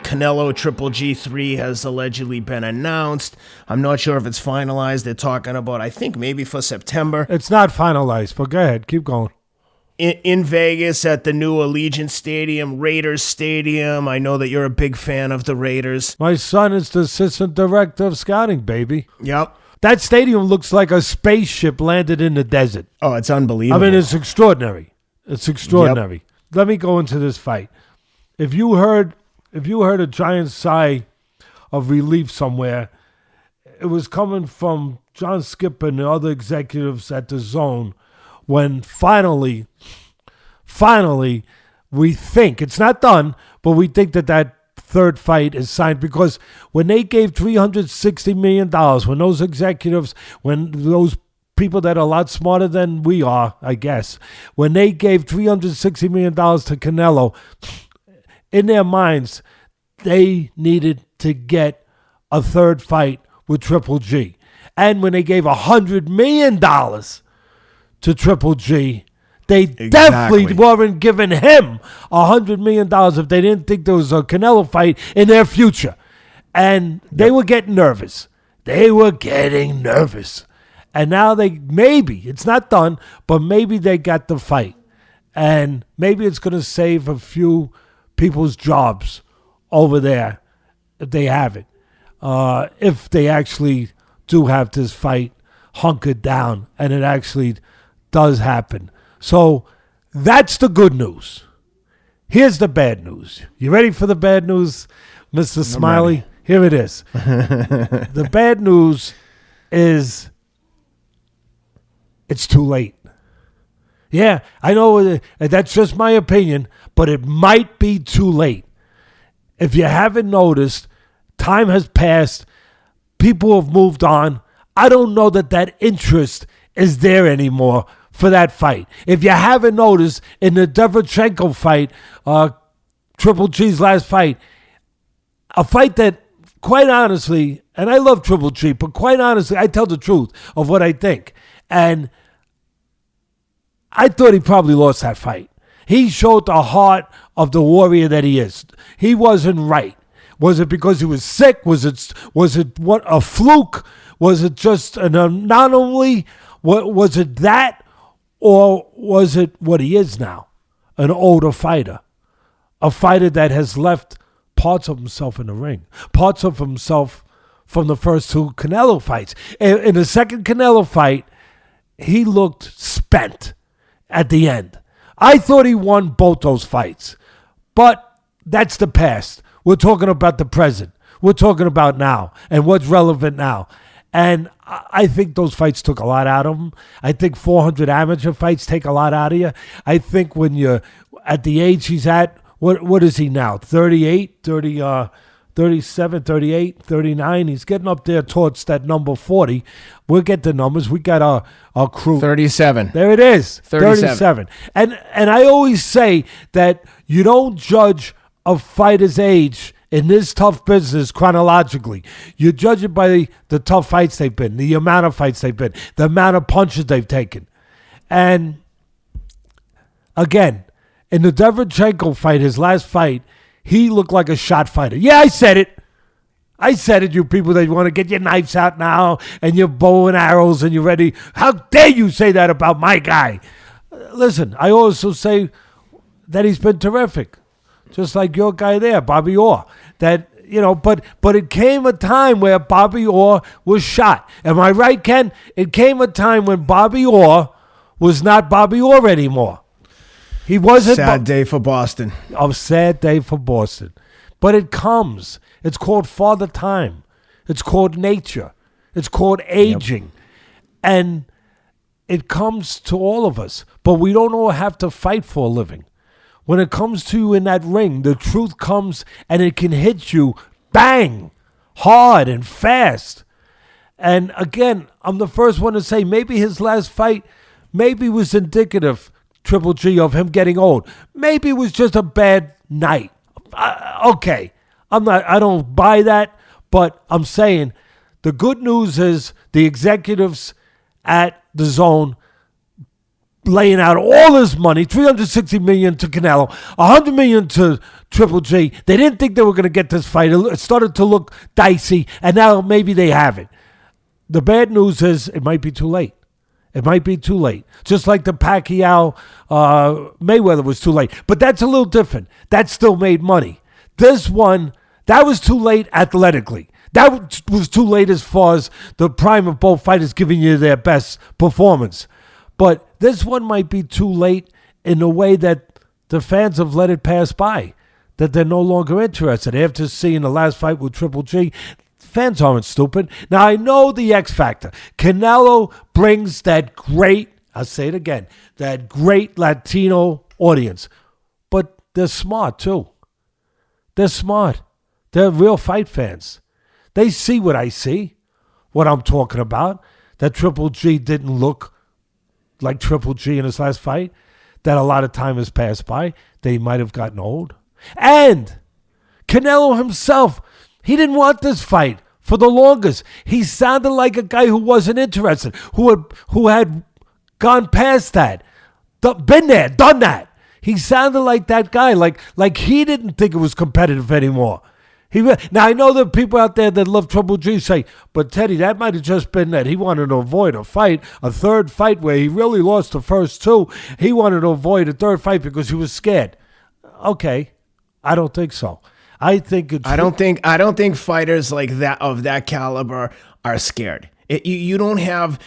Canelo Triple G3 has allegedly been announced. I'm not sure if it's finalized. They're talking about, I think, maybe for September. It's not finalized, but go ahead. Keep going. In Vegas at the new Allegiant Stadium, Raiders Stadium. I know that you're a big fan of the Raiders. My son is the assistant director of scouting, baby. Yep. That stadium looks like a spaceship landed in the desert. Oh, it's unbelievable. I mean, it's extraordinary. It's extraordinary. Yep. Let me go into this fight. If you heard a giant sigh of relief somewhere, it was coming from John Skipper and the other executives at the Zone when finally, we think, it's not done, but we think that third fight is signed, because when they gave $360 million, when those executives, when those people that are a lot smarter than we are, I guess, when they gave $360 million to Canelo, in their minds, they needed to get a third fight with Triple G. And when they gave $100 million to Triple G, they definitely weren't giving him $100 million if they didn't think there was a Canelo fight in their future. And they were getting nervous. And now maybe, it's not done, but maybe they got the fight. And maybe it's going to save a few people's jobs over there if they have it. If they actually do have this fight hunkered down and it actually does happen. So that's the good news. Here's the bad news. You ready for the bad news, Mr. Smiley? Here it is. The bad news is it's too late. Yeah, I know that's just my opinion, but it might be too late. If you haven't noticed, time has passed. People have moved on. I don't know that interest is there anymore for that fight. If you haven't noticed, in the Derevchenko fight, Triple G's last fight, a fight that, quite honestly, and I love Triple G, but quite honestly, I tell the truth of what I think. And I thought he probably lost that fight. He showed the heart of the warrior that he is. He wasn't right. Was it because he was sick? Was it what, a fluke? Was it just an anomaly? Was it that? Or was it what he is now? An older fighter. A fighter that has left parts of himself in the ring. Parts of himself from the first two Canelo fights. In the second Canelo fight, he looked spent at the end. I thought he won both those fights. But that's the past. We're talking about the present. We're talking about now and what's relevant now. And I think those fights took a lot out of him. I think 400 amateur fights take a lot out of you. I think when you're at the age he's at, what is he now? 38, 37, 38, 39. He's getting up there towards that number 40. We'll get the numbers. We got our crew. 37. There it is. 37. And I always say that you don't judge a fighter's age in this tough business chronologically. You judge it by the tough fights they've been, the amount of fights they've been, the amount of punches they've taken. And again, in the Derevchenko fight, his last fight, he looked like a shot fighter. Yeah, I said it, you people that want to get your knives out now and your bow and arrows and you're ready. How dare you say that about my guy? Listen, I also say that he's been terrific. Just like your guy there, Bobby Orr. That, but it came a time where Bobby Orr was shot. Am I right, Ken? It came a time when Bobby Orr was not Bobby Orr anymore. He wasn't. Sad day for Boston. A sad day for Boston. But it comes. It's called Father Time. It's called nature. It's called aging. Yep. And it comes to all of us. But we don't all have to fight for a living. When it comes to you in that ring, the truth comes and it can hit you, bang, hard and fast. And again, I'm the first one to say maybe his last fight maybe was indicative, Triple G, of him getting old. Maybe it was just a bad night. Okay, I don't buy that, but I'm saying the good news is the executives at the Zone laying out all this money, $360 million to Canelo, $100 million to Triple G. They didn't think they were going to get this fight. It started to look dicey, and now maybe they have it. The bad news is it might be too late. It might be too late. Just like the Pacquiao Mayweather was too late. But that's a little different. That still made money. This one, that was too late athletically. That was too late as far as the prime of both fighters giving you their best performance. But this one might be too late in a way that the fans have let it pass by, that they're no longer interested. After seeing the last fight with Triple G, fans aren't stupid. Now, I know the X factor. Canelo brings that great, I'll say it again, that great Latino audience. But they're smart, too. They're smart. They're real fight fans. They see what I see, what I'm talking about, that Triple G didn't look like Triple G in his last fight, that a lot of time has passed by, that he might have gotten old. And Canelo himself, he didn't want this fight for the longest. He sounded like a guy who wasn't interested, who had gone past that, been there, done that. He sounded like that guy, like he didn't think it was competitive anymore. Now, I know there are people out there that love Triple G say, but Teddy, that might have just been that he wanted to avoid a fight, a third fight where he really lost the first two. He wanted to avoid a third fight because he was scared. Okay, I don't think so. I don't think fighters like that of that caliber are scared. You don't have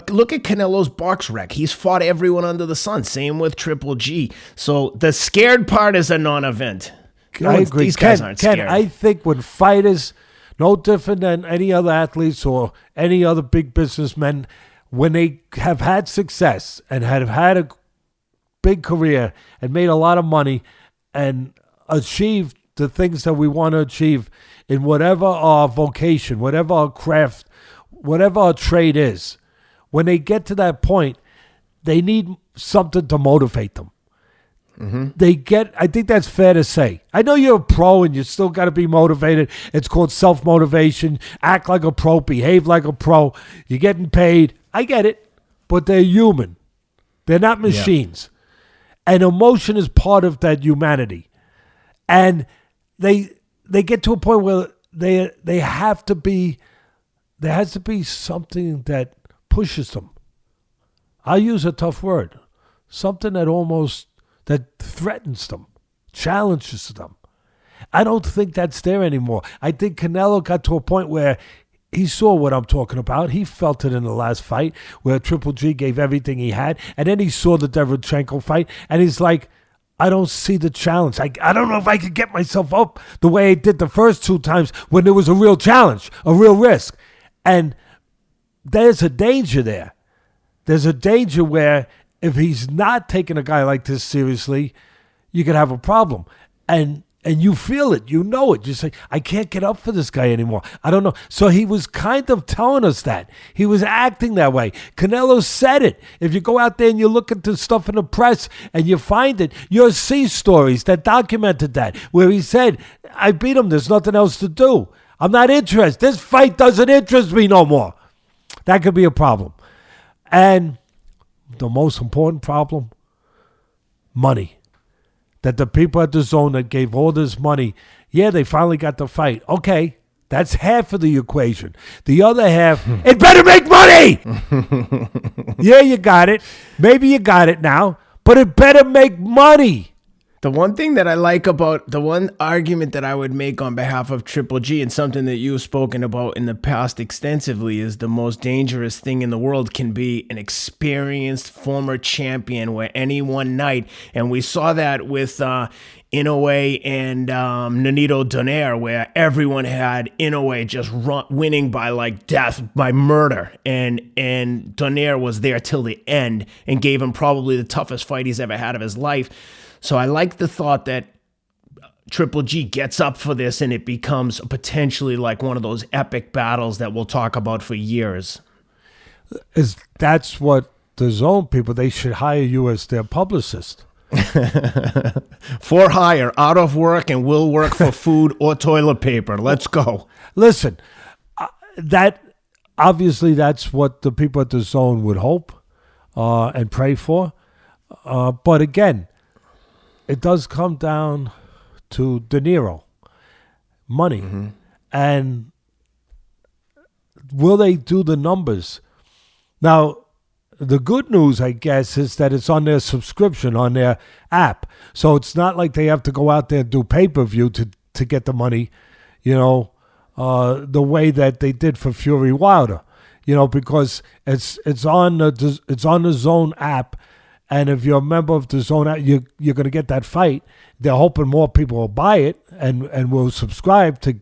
look at Canelo's box rec. He's fought everyone under the sun. Same with Triple G. So the scared part is a non-event. I agree. These guys aren't scared. I think when fighters, no different than any other athletes or any other big businessmen, when they have had success and have had a big career and made a lot of money and achieved the things that we want to achieve in whatever our vocation, whatever our craft, whatever our trade is, when they get to that point, they need something to motivate them. Mm-hmm. I think that's fair to say. I know you're a pro and you still got to be motivated. It's called self-motivation. Act like a pro, behave like a pro. You're getting paid. I get it. But they're human. They're not machines. Yeah. And emotion is part of that humanity. And they get to a point where they have to be, there has to be something that pushes them. I'll use a tough word. Something that threatens them, challenges them. I don't think that's there anymore. I think Canelo got to a point where he saw what I'm talking about. He felt it in the last fight where Triple G gave everything he had. And then he saw the Derevchenko fight. And he's like, I don't see the challenge. I don't know if I could get myself up the way I did the first two times when there was a real challenge, a real risk. And there's a danger there. There's a danger where if he's not taking a guy like this seriously, you could have a problem. And you feel it. You know it. You say, I can't get up for this guy anymore. I don't know. So he was kind of telling us that. He was acting that way. Canelo said it. If you go out there and you look at the stuff in the press and you find it, you'll see stories that documented that, where he said, I beat him. There's nothing else to do. I'm not interested. This fight doesn't interest me no more. That could be a problem. And the most important problem, money. That the people at the zone that gave all this money, yeah, they finally got the fight. Okay, that's half of the equation. The other half, it better make money! Yeah, you got it. Maybe you got it now, but it better make money. The one thing that I like about the one argument that I would make on behalf of Triple G, and something that you've spoken about in the past extensively, is the most dangerous thing in the world can be an experienced former champion where any one night, and we saw that with Inoue and Nonito Donaire, where everyone had Inoue just winning by like death, by murder, and Donaire was there till the end and gave him probably the toughest fight he's ever had of his life. So I like the thought that Triple G gets up for this and it becomes potentially like one of those epic battles that we'll talk about for years. That's what the zone people, they should hire you as their publicist. For hire, out of work, and will work for food or toilet paper. Let's go. Listen, that obviously that's what the people at the zone would hope and pray for. But again, it does come down to De Niro, money. And will they do the numbers? Now, the good news, I guess, is that it's on their subscription, on their app. So it's not like they have to go out there and do pay-per-view to get the money, the way that they did for Fury Wilder, because it's on the Zone app. And if you're a member of the Zone app, you're going to get that fight. They're hoping more people will buy it and will subscribe to,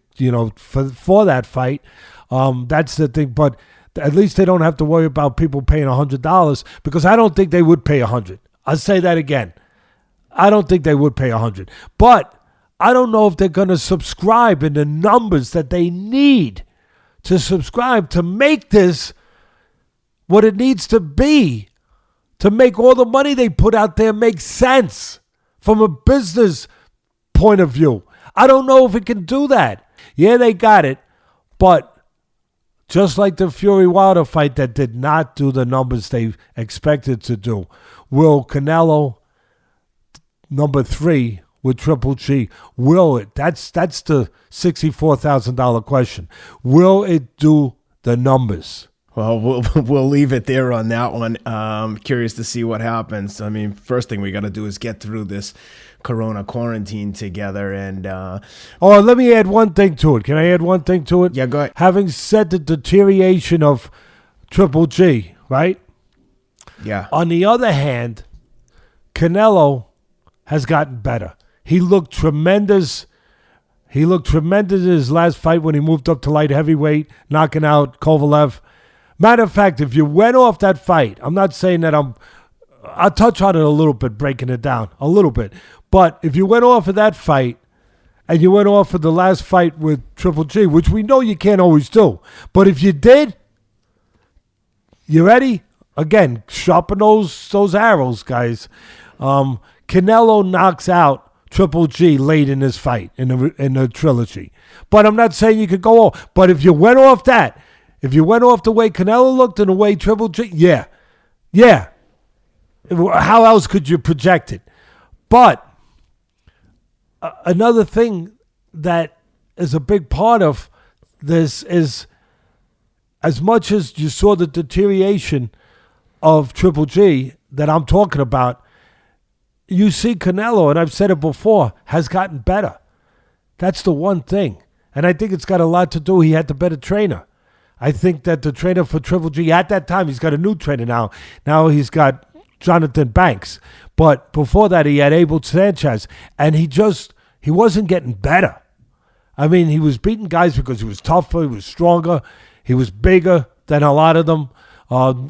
for that fight. That's the thing. But at least they don't have to worry about people paying $100, because I don't think they would pay $100. I'll say that again. I don't think they would pay $100. But I don't know if they're going to subscribe in the numbers that they need to subscribe to make this what it needs to be, to make all the money they put out there make sense from a business point of view. I don't know if it can do that. Yeah, they got it, but just like the Fury Wilder fight that did not do the numbers they expected to do, will Canelo, number 3 with Triple G, will it? That's the $64,000 question. Will it do the numbers? Well, we'll leave it there on that one. Curious to see what happens. I mean, first thing we got to do is get through this Corona quarantine together. And let me add one thing to it. Can I add one thing to it? Yeah, go ahead. Having said the deterioration of Triple G, right? Yeah. On the other hand, Canelo has gotten better. He looked tremendous. He looked tremendous in his last fight when he moved up to light heavyweight, knocking out Kovalev. Matter of fact, if you went off that fight, I'm not saying that I'll touch on it a little bit, breaking it down a little bit. But if you went off of that fight and you went off of the last fight with Triple G, which we know you can't always do, but if you did, you ready? Again, sharpen those arrows, guys. Canelo knocks out Triple G late in this fight, in the trilogy. But I'm not saying you could go off. But if you went off that, if you went off the way Canelo looked and the way Triple G, yeah. How else could you project it? But another thing that is a big part of this is, as much as you saw the deterioration of Triple G that I'm talking about, you see Canelo, and I've said it before, has gotten better. That's the one thing. And I think it's got a lot to do. He had the better trainer. I think that the trainer for Triple G at that time, he's got a new trainer now. Now he's got Jonathan Banks. But before that, he had Abel Sanchez. And he wasn't getting better. I mean, he was beating guys because he was tougher, he was stronger, he was bigger than a lot of them.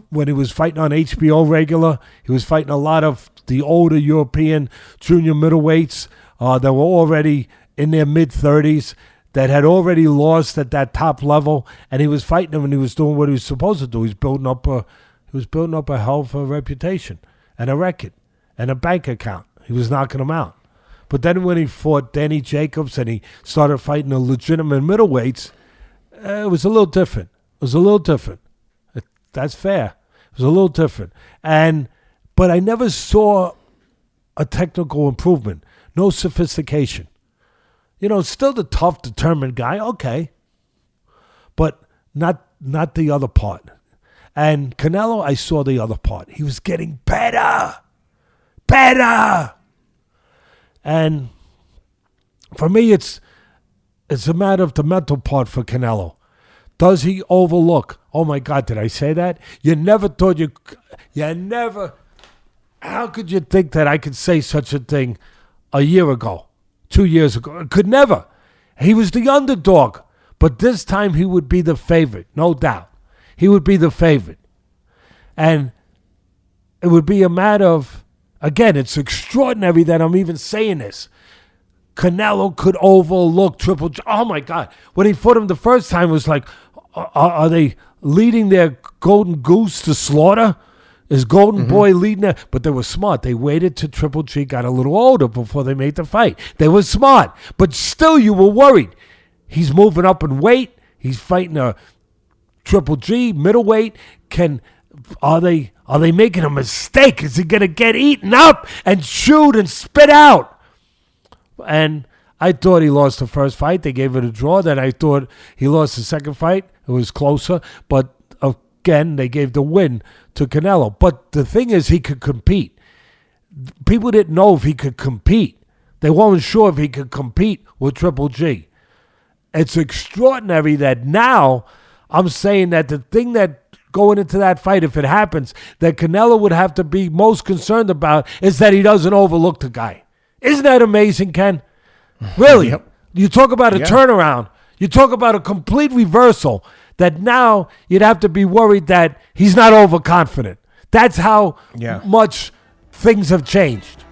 When he was fighting on HBO regular, he was fighting a lot of the older European junior middleweights that were already in their mid-30s, that had already lost at that top level, and he was fighting them, and he was doing what he was supposed to do. He was building up a hell of a reputation and a record and a bank account. He was knocking them out. But then when he fought Danny Jacobs and he started fighting the legitimate middleweights, it was a little different. That's fair. It was a little different. But I never saw a technical improvement. No sophistication. Still the tough, determined guy, okay. But not the other part. And Canelo, I saw the other part. He was getting better. And for me, it's a matter of the mental part for Canelo. Does he overlook? Oh my God, did I say that? You never thought how could you think that I could say such a thing a year ago, 2 years ago? I could never. He was the underdog, but this time he would be the favorite, no doubt. He would be the favorite. And it would be a matter of, again, it's extraordinary that I'm even saying this. Canelo could overlook Triple G. Oh my God. When he fought him the first time, it was like, are they leading their golden goose to slaughter? Is Golden Boy leading that? But they were smart. They waited till Triple G got a little older before they made the fight. They were smart. But still, you were worried. He's moving up in weight. He's fighting a Triple G, middleweight. Can are they making a mistake? Is he going to get eaten up and chewed and spit out? And I thought he lost the first fight. They gave it a draw. Then I thought he lost the second fight. It was closer. But again, they gave the win to Canelo. But the thing is, he could compete. People didn't know if he could compete. They weren't sure if he could compete with Triple G. It's extraordinary that now I'm saying that the thing that going into that fight, if it happens, that Canelo would have to be most concerned about is that he doesn't overlook the guy. Isn't that amazing, Ken? Really? Yep. You talk about a turnaround. You talk about a complete reversal, that now you'd have to be worried that he's not overconfident. That's how much things have changed.